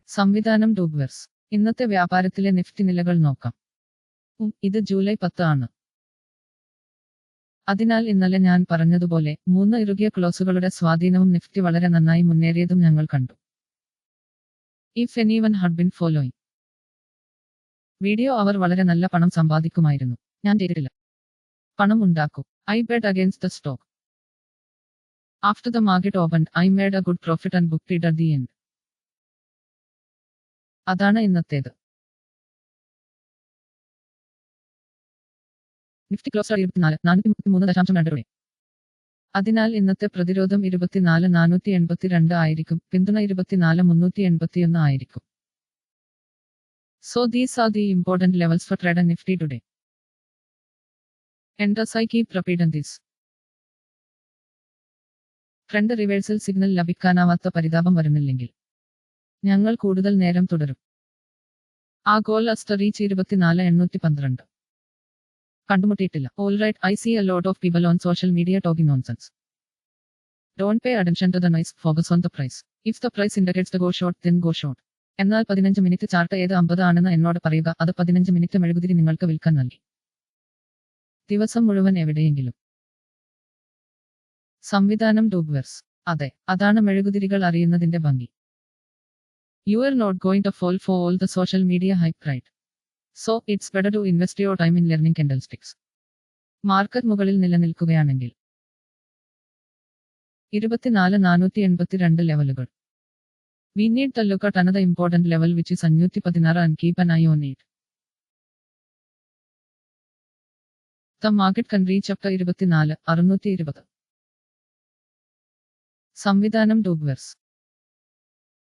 സംവിധാനം ഡൂബ്വേഴ്സ്. ഇന്നത്തെ വ്യാപാരത്തിലെ നിഫ്റ്റി നിലകൾ നോക്കാം. ഇത് ജൂലൈ 10 ആണ്. അതിനാൽ ഇന്നലെ ഞാൻ പറഞ്ഞതുപോലെ 3 ഇറുകിയ ക്ലോസുകളുടെ സ്വാധീനവും നിഫ്റ്റി വളരെ നന്നായി മുന്നേറിയതും ഞങ്ങൾ കണ്ടു. If anyone had been following video അവർ വളരെ നല്ല പണം സമ്പാദിക്കുമായിരുന്നു. ഞാൻ ചെയ്തിട്ടില്ല. പണം ഉണ്ടാക്കൂ. I bet against the stock. After the market opened I made a good profit and booked it at the end. അതാണ് ഇന്നത്തേത്. നിഫ്റ്റി ക്ലോസ് 24,433.2 അതിനാൽ ഇന്നത്തെ പ്രതിരോധം 24,482 ആയിരിക്കും, പിന്തുണ 24,381 ആയിരിക്കും. So these are the important levels for trade and Nifty today. And as I keep repeating this, trend reversal signal ലഭിക്കാനാവാത്ത പരിതാപം വരുന്നില്ലെങ്കിൽ ഞങ്ങൾ കൂടുതൽ നേരം തുടരും. ആ ഗോൾ അസ്റ്റർ റീച്ച് 24,812. കണ്ടുമുട്ടിയിട്ടില്ല. Alright, I see a lot of people on social media talking nonsense. Don't pay attention to the noise, focus on the price. If the price indicates the go short, then go short. എന്നാൽ 15 minute chart ഏത് 50 ആണെന്ന് എന്നോട് പറയുക. അത് 15 minute മെഴുകുതിരി നിങ്ങൾക്ക് വിൽക്കാൻ നൽകി. ദിവസം മുഴുവൻ എവിടെയെങ്കിലും. സംവിധാനം ഡൂബ്വേഴ്സ്. അതെ, അതാണ് മെഴുകുതിരികൾ അറിയുന്നതിന്റെ ഭംഗി. You are not going to fall for all the social media hype, right? So it's better to invest your time in learning candlesticks. Market മുകളിൽ നിലനിൽക്കുകയാണെങ്കിൽ 24,482 ലെവലുകൾ. We need to look at another important level which is 516 and keep an eye on it. The market can reach up to 24,620. സംവിധാനം ഡൂബ്വേഴ്സ്.